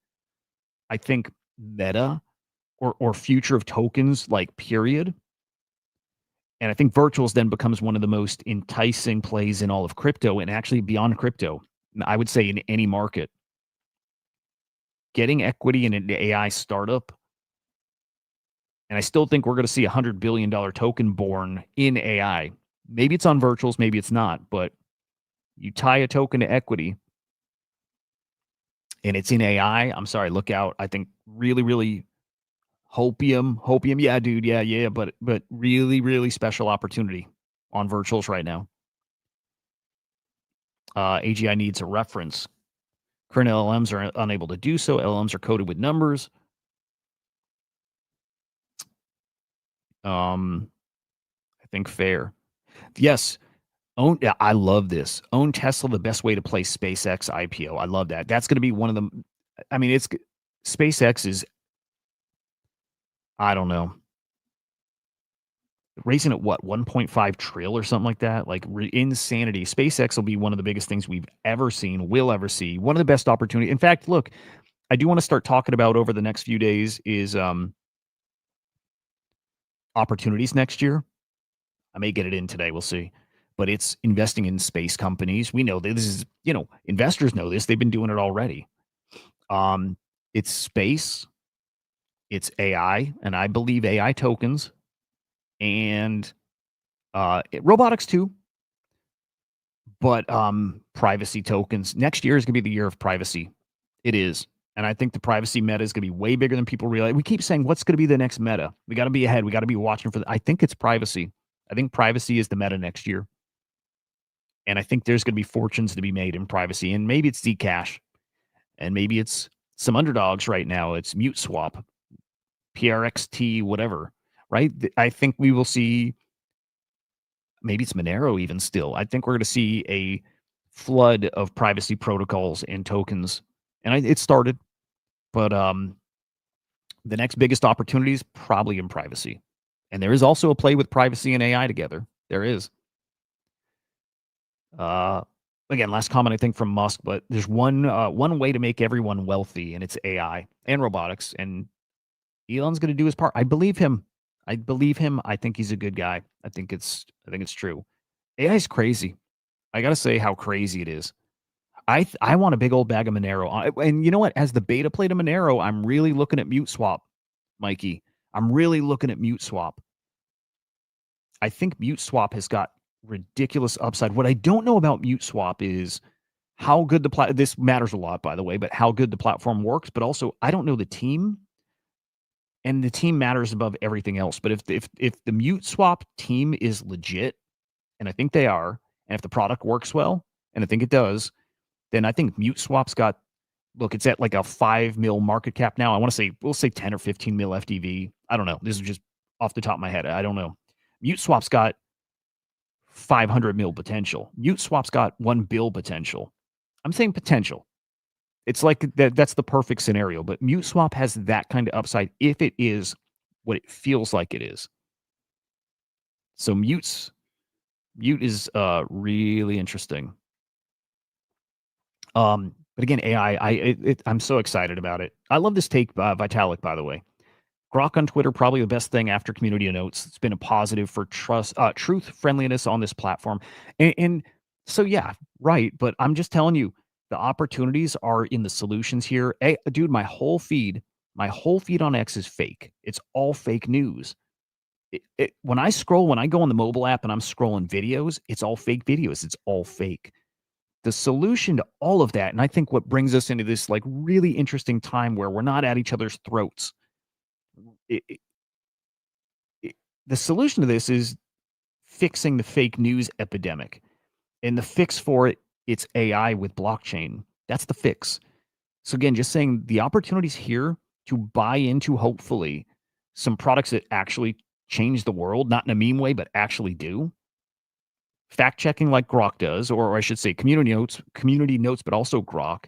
I think, meta or future of tokens, like, period. And I think Virtuals then becomes one of the most enticing plays in all of crypto, and actually beyond crypto. I would say in any market. Getting equity in an AI startup, and I still think we're going to see $100 billion token born in AI. Maybe it's on Virtuals, maybe it's not, but you tie a token to equity and it's in AI. I'm sorry, look out. I think really, really hopium. Yeah, dude. Yeah. But really, really special opportunity on Virtuals right now. AGI needs a reference. Current LLMs are unable to do so. LLMs are coded with numbers. I think fair. Yes. Yeah, I love this. Own Tesla, the best way to play SpaceX IPO. I love that. That's going to be one of them. I mean, SpaceX is, I don't know, raising at what, 1.5 trillion or something like that. Like, insanity. SpaceX will be one of the biggest things we've ever seen, will ever see. One of the best opportunities. In fact, look, I do want to start talking about over the next few days is opportunities next year. I may get it in today. We'll see. But it's investing in space companies. We know that this is, investors know this. They've been doing it already. It's space, it's AI, and I believe AI tokens, and robotics too, but privacy tokens. Next year is going to be the year of privacy. It is. And I think the privacy meta is going to be way bigger than people realize. We keep saying, what's going to be the next meta? We got to be ahead. We got to be watching for I think it's privacy. I think privacy is the meta next year. And I think there's going to be fortunes to be made in privacy. And maybe it's Zcash. And maybe it's some underdogs right now. It's Mute Swap, PRXT, whatever, right? I think we will see, maybe it's Monero even still. I think we're going to see a flood of privacy protocols and tokens. And it started, but the next biggest opportunity is probably in privacy. And there is also a play with privacy and AI together. There is. Again, last comment I think from Musk, but there's one way to make everyone wealthy, and it's AI and robotics. And Elon's going to do his part. I believe him. I believe him. I think he's a good guy. I think it's true. AI is crazy. I got to say how crazy it is. I want a big old bag of Monero. And you know what? As the beta play to Monero, I'm really looking at Mute Swap, Mikey. I'm really looking at Mute Swap. I think Mute Swap has got ridiculous upside. What I don't know about Mute Swap is how good this matters a lot, by the way, but how good the platform works. But also, I don't know the team, and the team matters above everything else. But if the Mute Swap team is legit, and I think they are, and if the product works well, and I think it does, then I think Mute Swap's got, look, it's at like a 5 mil market cap now. I want to say, we'll say 10 or 15 mil FDV. I don't know. This is just off the top of my head. I don't know. Mute Swap's got 500 mil potential. Mute Swap's got 1 bill potential. I'm saying potential. It's like that's the perfect scenario, but Mute Swap has that kind of upside if it is what it feels like it is. So Mute is really interesting. But again, AI, I'm so excited about it. I love this take, Vitalik, by the way. Grok on Twitter, probably the best thing after community notes. It's been a positive for truth, friendliness on this platform. And so, yeah, right. But I'm just telling you, the opportunities are in the solutions here. Hey, dude, my whole feed on X is fake. It's all fake news. When I go on the mobile app and I'm scrolling videos, it's all fake videos. It's all fake. The solution to all of that, and I think what brings us into this like really interesting time where we're not at each other's throats. The solution to this is fixing the fake news epidemic. And the fix for it, it's AI with blockchain. That's the fix. So again, just saying the opportunities here to buy into, hopefully, some products that actually change the world, not in a meme way, but actually do. Fact checking like Grok does, or I should say community notes, but also Grok.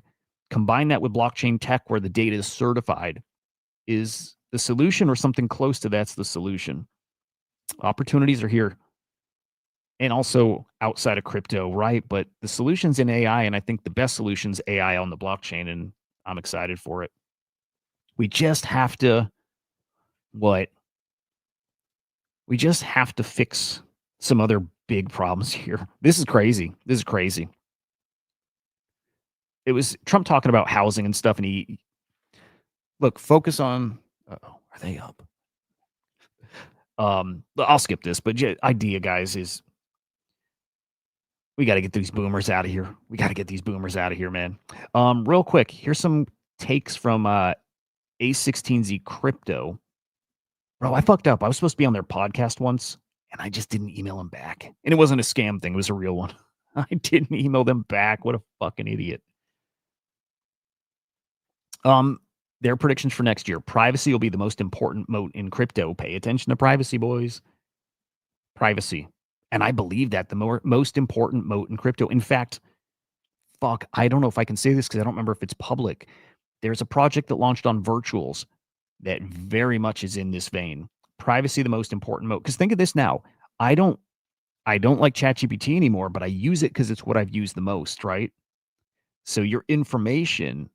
Combine that with blockchain tech where the data is certified is the solution, or something close to that's the solution. Opportunities are here. And also outside of crypto, right? But the solution's in AI, and I think the best solution's AI on the blockchain, and I'm excited for it. We just have to We just have to fix some other big problems here. This is crazy. It was Trump talking about housing and stuff, and he focus on. Are they up? I'll skip this, but idea, guys, is we got to get these boomers out of here. We got to get these boomers out of here, man. Real quick, here's some takes from A16Z Crypto. Bro, I fucked up. I was supposed to be on their podcast once, and I just didn't email them back. And it wasn't a scam thing. It was a real one. I didn't email them back. What a fucking idiot. Their predictions for next year. Privacy will be the most important moat in crypto. Pay attention to privacy, boys. Privacy. And I believe that the most important moat in crypto. In fact, I don't know if I can say this because I don't remember if it's public. There's a project that launched on Virtuals that very much is in this vein. Privacy, the most important moat. Because think of this now. I don't like ChatGPT anymore, but I use it because it's what I've used the most, right? So your information,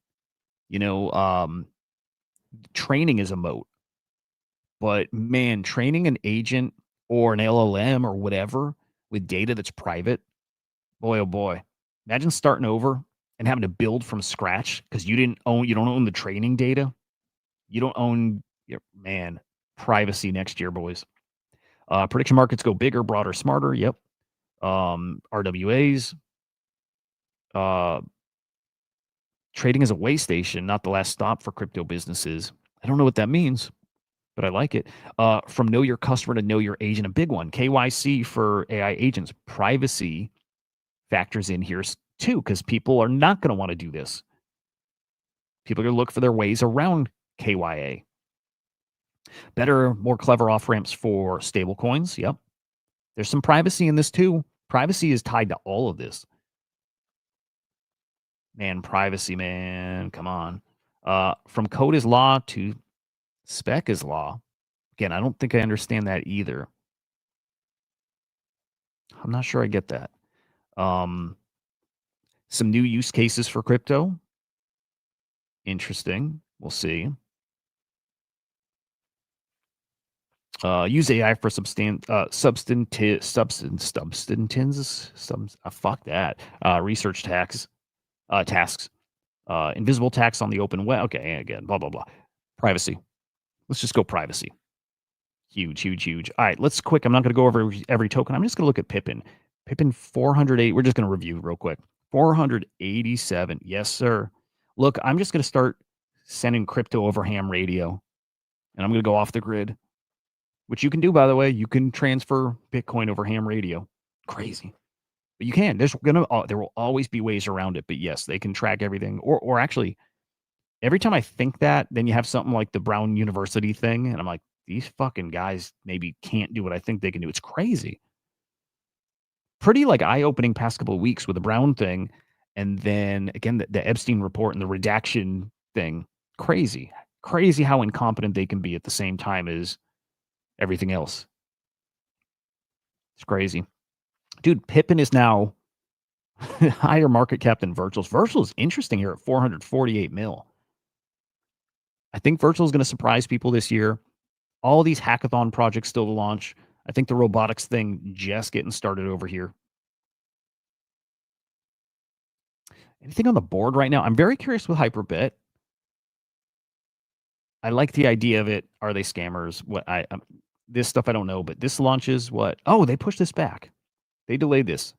training is a moat. But man, training an agent or an LLM or whatever with data that's private, boy, oh boy. Imagine starting over and having to build from scratch because you don't own the training data. You don't own your privacy next year, boys. Prediction markets go bigger, broader, smarter. Yep. RWAs. Trading as a way station, not the last stop for crypto businesses. I don't know what that means, but I like it. From know your customer to know your agent, a big one. KYC for AI agents. Privacy factors in here too, because people are not going to want to do this. People are going to look for their ways around KYA. Better, more clever off ramps for stable coins. Yep. There's some privacy in this too. Privacy is tied to all of this. Man, privacy, man. Come on. From code is law to spec is law. Again, I don't think I understand that either. I'm not sure I get that. Some new use cases for crypto. Interesting. We'll see. Use AI for fuck that. Research tasks. Invisible tax on the open web. Okay, again, blah blah blah. Privacy. Let's just go privacy. Huge, huge, huge. All right, let's quick. I'm not going to go over every token. I'm just going to look at Pippin. Pippin 408. We're just going to review real quick. 487. Yes, sir. Look, I'm just going to start sending crypto over ham radio, and I'm going to go off the grid, which you can do, by the way. You can transfer Bitcoin over ham radio. Crazy. But you can. There will always be ways around it. But yes, they can track everything. Or actually, every time I think that, then you have something like the Brown University thing, and I'm like, these fucking guys maybe can't do what I think they can do. It's crazy. Pretty like eye-opening past couple of weeks with the Brown thing, and then again the Epstein report and the redaction thing. Crazy how incompetent they can be at the same time as everything else. It's crazy. Dude, Pippin is now higher market cap than Virtuals. Virtual is interesting here at 448 mil. I think Virtual is going to surprise people this year. All these hackathon projects still to launch. I think the robotics thing just getting started over here. Anything on the board right now? I'm very curious with Hyperbit. I like the idea of it. Are they scammers? This stuff I don't know, but this launches what? Oh, they pushed this back. They delayed this.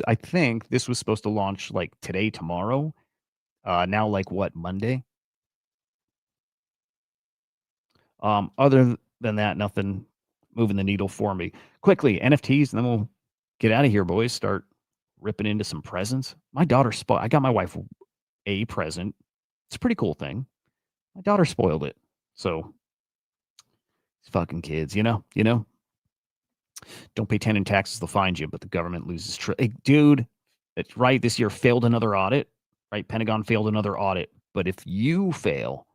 I think this was supposed to launch like today, tomorrow. Now like what, Monday? Other than that, nothing moving the needle for me. Quickly, NFTs, and then we'll get out of here, boys. Start ripping into some presents. My daughter I got my wife a present. It's a pretty cool thing. My daughter spoiled it. So these fucking kids, you know. Don't pay 10 in taxes, they'll find you, but the government loses hey, dude, that's right. This year failed another audit, right? Pentagon failed another audit. But if you fail,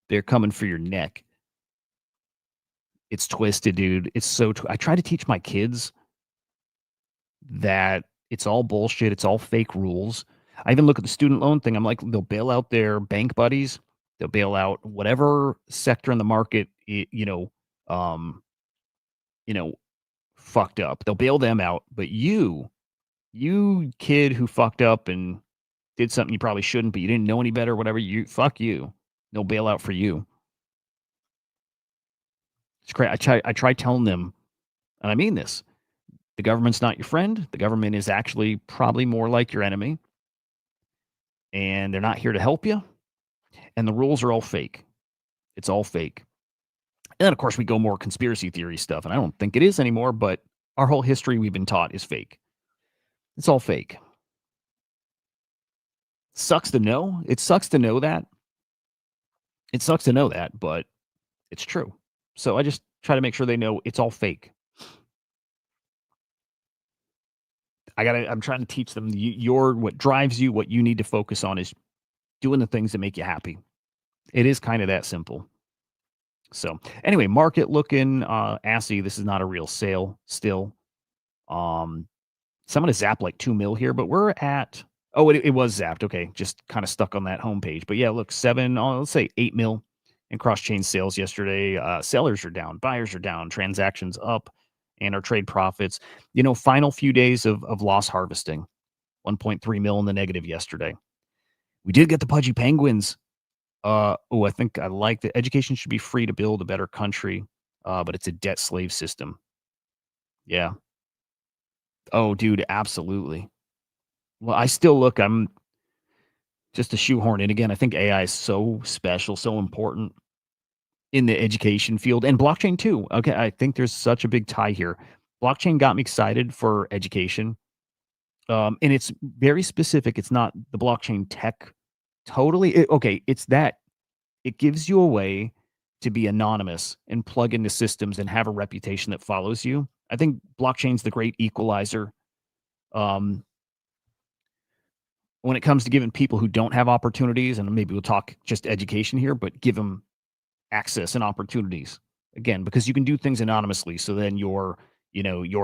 they're coming for your neck. It's twisted, dude. It's so I try to teach my kids that it's all bullshit. It's all fake rules. I even look at the student loan thing. I'm like, they'll bail out their bank buddies. They'll bail out whatever sector in the market, fucked up. They'll bail them out. But you kid who fucked up and did something you probably shouldn't, but you didn't know any better, whatever, fuck you. No bailout for you. It's great. I try telling them, and I mean this, the government's not your friend. The government is actually probably more like your enemy. And they're not here to help you. And the rules are all fake. It's all fake. And then, of course, we go more conspiracy theory stuff. And I don't think it is anymore, but our whole history we've been taught is fake. It's all fake. Sucks to know. It sucks to know that. It sucks to know that, but it's true. So I just try to make sure they know it's all fake. I'm trying to teach them what drives you, what you need to focus on is doing the things that make you happy. It is kind of that simple. So anyway, market looking assy. This is not a real sale still. So I'm going to zap like 2 mil here, but we're at, it was zapped. Okay. Just kind of stuck on that homepage, but yeah, look, let's say 8 mil in cross-chain sales yesterday. Sellers are down, buyers are down, transactions up, and our trade profits. Final few days of loss harvesting, 1.3 mil in the negative yesterday. We did get the Pudgy Penguins. I think I like that education should be free to build a better country, but it's a debt slave system. Yeah. Oh, dude, absolutely. Well, I still look, I'm just a shoehorn in again. I think AI is so special, so important in the education field and blockchain too. Okay. I think there's such a big tie here. Blockchain got me excited for education. And it's very specific. It's not the blockchain tech totally. Okay. It's that it gives you a way to be anonymous and plug into systems and have a reputation that follows you. I think blockchain's the great equalizer. Um, when it comes to giving people who don't have opportunities, and maybe we'll talk just education here, but give them access and opportunities again, because you can do things anonymously. So then your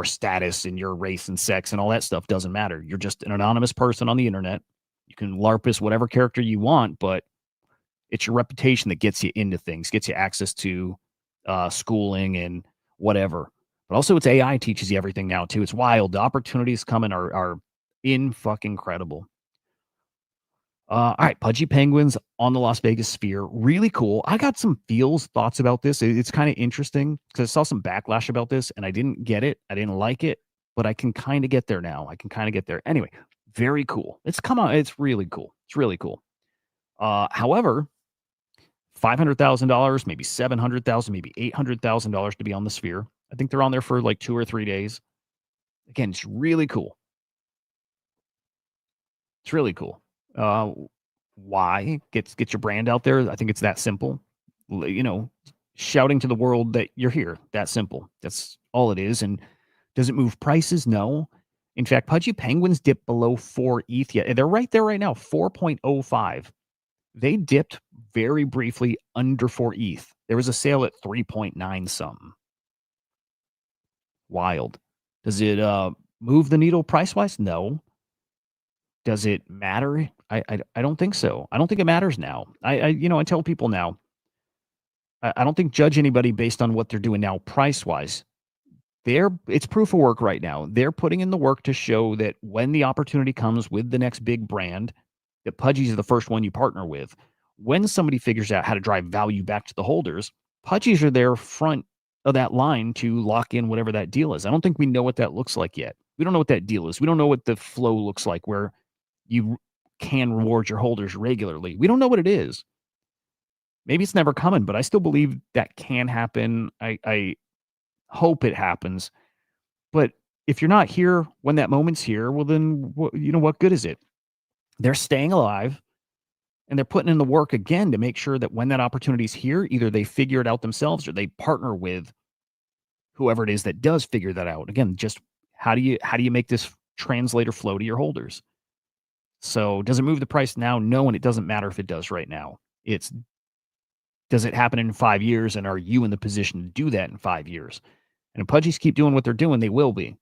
status and your race and sex and all that stuff doesn't matter. You're just an anonymous person on the internet. You can LARPus whatever character you want, but it's your reputation that gets you into things, gets you access to schooling and whatever. But also, it's AI teaches you everything now too. It's wild. The opportunities coming are in fucking incredible. All right, Pudgy Penguins on the Las Vegas Sphere. Really cool. I got some thoughts about this. It's kind of interesting because I saw some backlash about this and I didn't get it. I didn't like it, but I can kind of get there now. I can kind of get there. Anyway, very cool. It's really cool. It's really cool. However, $500,000, maybe 700,000, maybe $800,000 to be on the Sphere. I think they're on there for like 2 or 3 days. Again, it's really cool. It's really cool. Uh, why? Get your brand out there. I think it's that simple. Shouting to the world that you're here. That simple. That's all it is. And does it move prices? No. In fact, Pudgy Penguins dipped below 4 ETH yet. They're right there right now, 4.05. They dipped very briefly under 4 ETH. There was a sale at 3.9 something. Wild. Does it move the needle price wise? No. Does it matter? I don't think so. I don't think it matters now. I tell people now, I don't think judge anybody based on what they're doing now price wise. It's proof of work right now. They're putting in the work to show that when the opportunity comes with the next big brand, that Pudgy's is the first one you partner with. When somebody figures out how to drive value back to the holders, Pudgy's are there front of that line to lock in whatever that deal is. I don't think we know what that looks like yet. We don't know what that deal is. We don't know what the flow looks like where you can reward your holders regularly. We don't know what it is. Maybe it's never coming, but I still believe that can happen. I hope it happens. But if you're not here when that moment's here, well, then what good is it? They're staying alive and they're putting in the work again to make sure that when that opportunity's here, either they figure it out themselves or they partner with whoever it is that does figure that out. Again, just how do you make this translator flow to your holders? So does it move the price now? No, and it doesn't matter if it does right now. Does it happen in 5 years, and are you in the position to do that in 5 years? And if Pudgies keep doing what they're doing, they will be.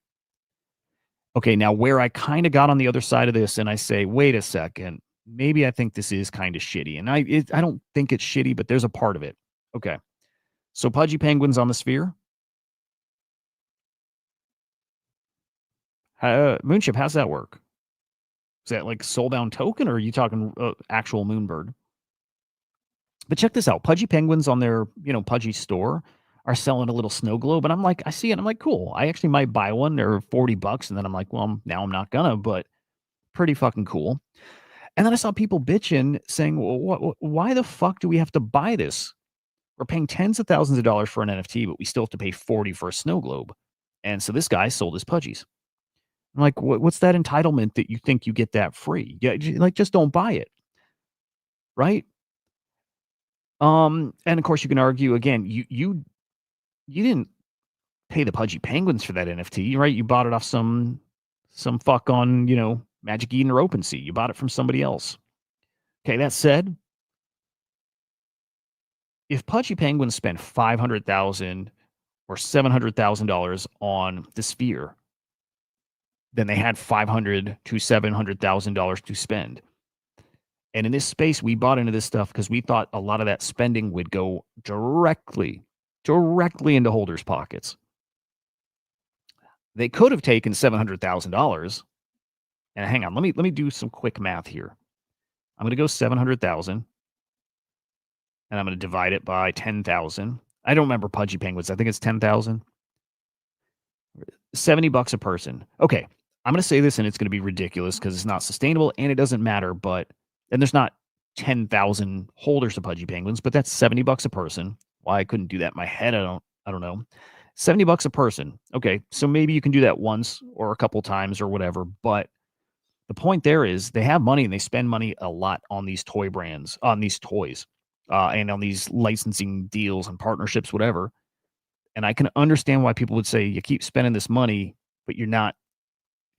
Okay, now where I kind of got on the other side of this, and I say, wait a second, maybe I think this is kind of shitty, and I don't think it's shitty, but there's a part of it. Okay, so Pudgy Penguins on the Sphere. Moonship, how's that work? Is that like soulbound token, or are you talking actual Moonbird? But check this out. Pudgy Penguins on their, Pudgy store are selling a little snow globe. And I'm like, I see it. I'm like, cool. I actually might buy one. They're $40. And then I'm like, well, now I'm not gonna, but pretty fucking cool. And then I saw people bitching saying, well, why the fuck do we have to buy this? We're paying tens of thousands of dollars for an NFT, but we still have to pay 40 for a snow globe. And so this guy sold his Pudgies. I'm like, what's that entitlement that you think you get that free? Yeah, like just don't buy it. Right? And of course you can argue again, you didn't pay the Pudgy Penguins for that NFT, right? You bought it off some fuck on, Magic Eden or OpenSea. You bought it from somebody else. Okay, that said, if Pudgy Penguins spent $500,000 or $700,000 on the Sphere, then they had $500,000 to $700,000 to spend. And in this space, we bought into this stuff because we thought a lot of that spending would go directly into holders' pockets. They could have taken $700,000. And hang on, let me do some quick math here. I'm going to go 700,000 and I'm going to divide it by 10,000. I don't remember Pudgy Penguins. I think it's 10,000. $70 a person. Okay. I'm going to say this and it's going to be ridiculous because it's not sustainable and it doesn't matter, and there's not 10,000 holders of Pudgy Penguins, but that's $70 a person. Why I couldn't do that in my head, I don't know. $70 a person. Okay. So maybe you can do that once or a couple times or whatever, but the point there is they have money and they spend money a lot on these toy brands, on these toys, and on these licensing deals and partnerships, whatever. And I can understand why people would say you keep spending this money, but you're not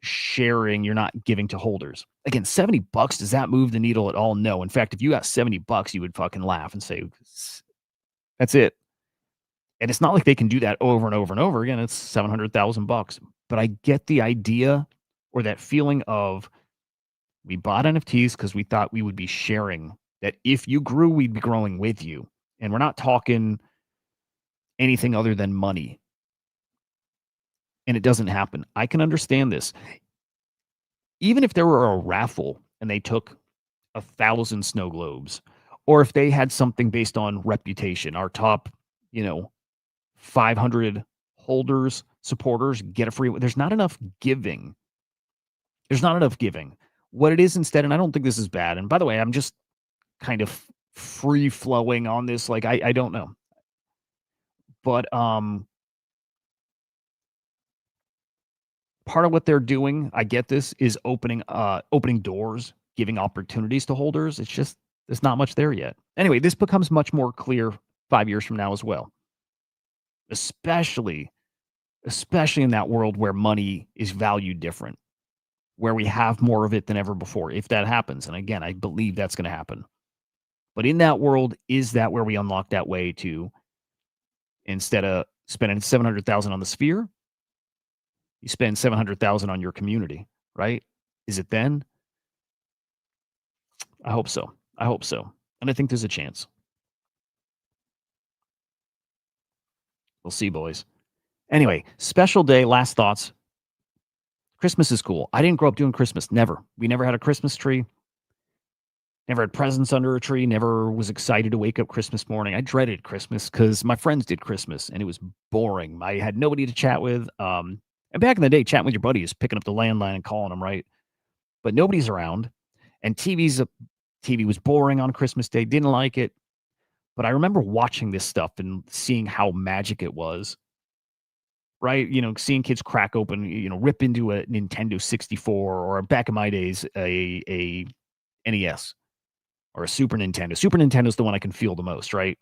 sharing, you're not giving to holders. Again, $70, does that move the needle at all? No. In fact, if you got $70, you would fucking laugh and say, that's it. And it's not like they can do that over and over and over again. It's $700,000. But I get the idea or that feeling of we bought NFTs because we thought we would be sharing, that if you grew, we'd be growing with you. And we're not talking anything other than money. And it doesn't happen. I can understand this. Even if there were a raffle and they took 1,000 snow globes, or if they had something based on reputation, our top, 500 holders, supporters get a free. There's not enough giving. There's not enough giving. What it is instead, and I don't think this is bad. And by the way, I'm just kind of free flowing on this. Like I don't know, but part of what they're doing, I get this, is opening doors, giving opportunities to holders. It's just there's not much there yet. Anyway, this becomes much more clear 5 years from now as well. Especially in that world where money is valued different, where we have more of it than ever before, if that happens. And again, I believe that's going to happen. But in that world, is that where we unlock that way to, instead of spending 700,000 on the sphere, you spend 700,000 on your community, right? Is it then? I hope so. I hope so. And I think there's a chance. We'll see, boys. Anyway, special day, last thoughts. Christmas is cool. I didn't grow up doing Christmas. Never. We never had a Christmas tree. Never had presents under a tree. Never was excited to wake up Christmas morning. I dreaded Christmas because my friends did Christmas and it was boring. I had nobody to chat with. And back in the day, chatting with your buddy is picking up the landline and calling them, right? But nobody's around. And TV was boring on Christmas Day. Didn't like it. But I remember watching this stuff and seeing how magic it was. Right? Seeing kids crack open, rip into a Nintendo 64, or back in my days, a NES or a Super Nintendo. Super Nintendo is the one I can feel the most, right?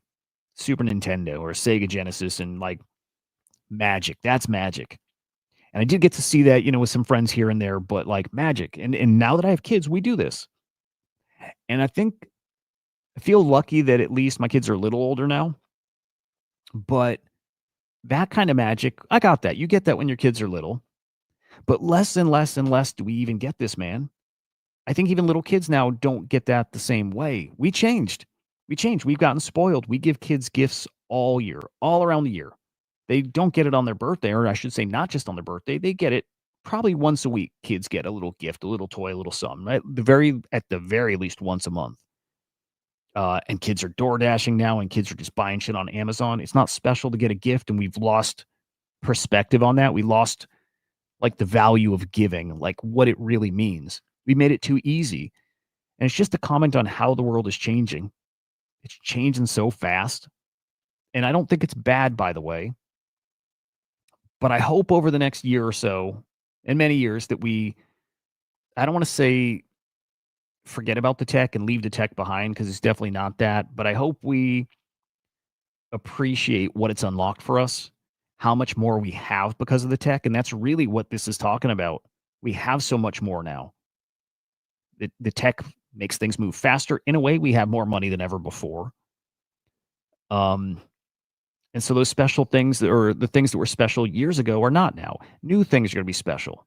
Super Nintendo or Sega Genesis, and like magic. That's magic. And I did get to see that, with some friends here and there, but like magic. And now that I have kids, we do this. And I feel lucky that at least my kids are a little older now. But that kind of magic, I got that. You get that when your kids are little. But less and less and less do we even get this, man. I think even little kids now don't get that the same way. We changed. We've gotten spoiled. We give kids gifts all year, all around the year. They don't get it on their birthday, or I should say not just on their birthday. They get it probably once a week. Kids get a little gift, a little toy, a little something, right? At the very least once a month. And kids are door dashing now, and kids are just buying shit on Amazon. It's not special to get a gift, and we've lost perspective on that. We lost like the value of giving, like what it really means. We made it too easy. And it's just a comment on how the world is changing. It's changing so fast. And I don't think it's bad, by the way. But I hope over the next year or so, and many years, that I don't want to say forget about the tech and leave the tech behind, because it's definitely not that. But I hope we appreciate what it's unlocked for us, how much more we have because of the tech. And that's really what this is talking about. We have so much more now. The tech makes things move faster. In a way, we have more money than ever before. And so those special things, or the things that were special years ago, are not now. New things are going to be special.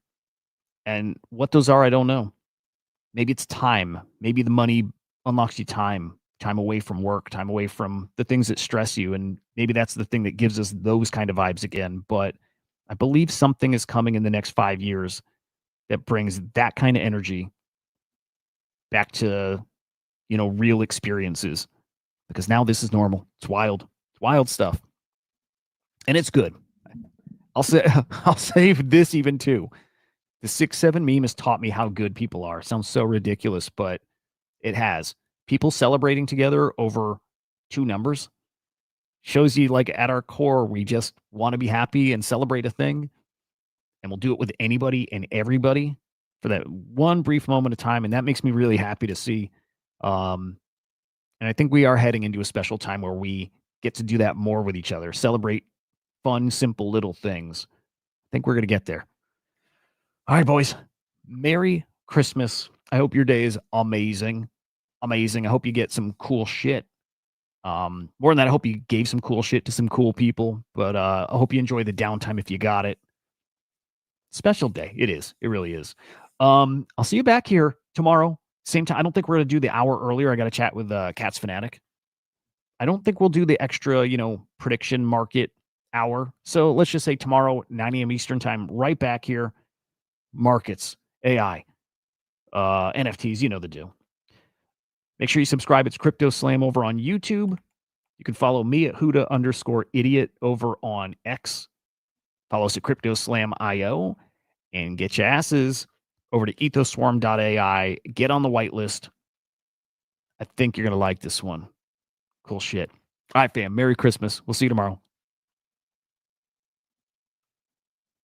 And what those are, I don't know. Maybe it's time. Maybe the money unlocks you time away from work, time away from the things that stress you. And maybe that's the thing that gives us those kind of vibes again. But I believe something is coming in the next 5 years that brings that kind of energy back to real experiences, because now this is normal. It's wild. It's wild stuff. And it's good. I'll say I'll save this even too. The 6-7 meme has taught me how good people are. Sounds so ridiculous, but it has. People celebrating together over two numbers shows you, like, at our core, we just want to be happy and celebrate a thing. And we'll do it with anybody and everybody for that one brief moment of time. And that makes me really happy to see. And I think we are heading into a special time where we get to do that more with each other, celebrate fun, simple little things. I think we're going to get there. All right, boys. Merry Christmas. I hope your day is amazing. Amazing. I hope you get some cool shit. More than that, I hope you gave some cool shit to some cool people. But I hope you enjoy the downtime if you got it. Special day. It is. It really is. I'll see you back here tomorrow. Same time. I don't think we're going to do the hour earlier. I got to chat with Cats Fanatic. I don't think we'll do the extra, prediction market hour. So let's just say tomorrow, 9 a.m. Eastern time, right back here. Markets, AI, NFTs, you know the deal. Make sure you subscribe. It's Crypto Slam over on YouTube. You can follow me at Hudah_idiot over on X. Follow us at Crypto Slam IO and get your asses over to ethoswarm.ai. Get on the whitelist. I think you're going to like this one. Cool shit. All right, fam. Merry Christmas. We'll see you tomorrow.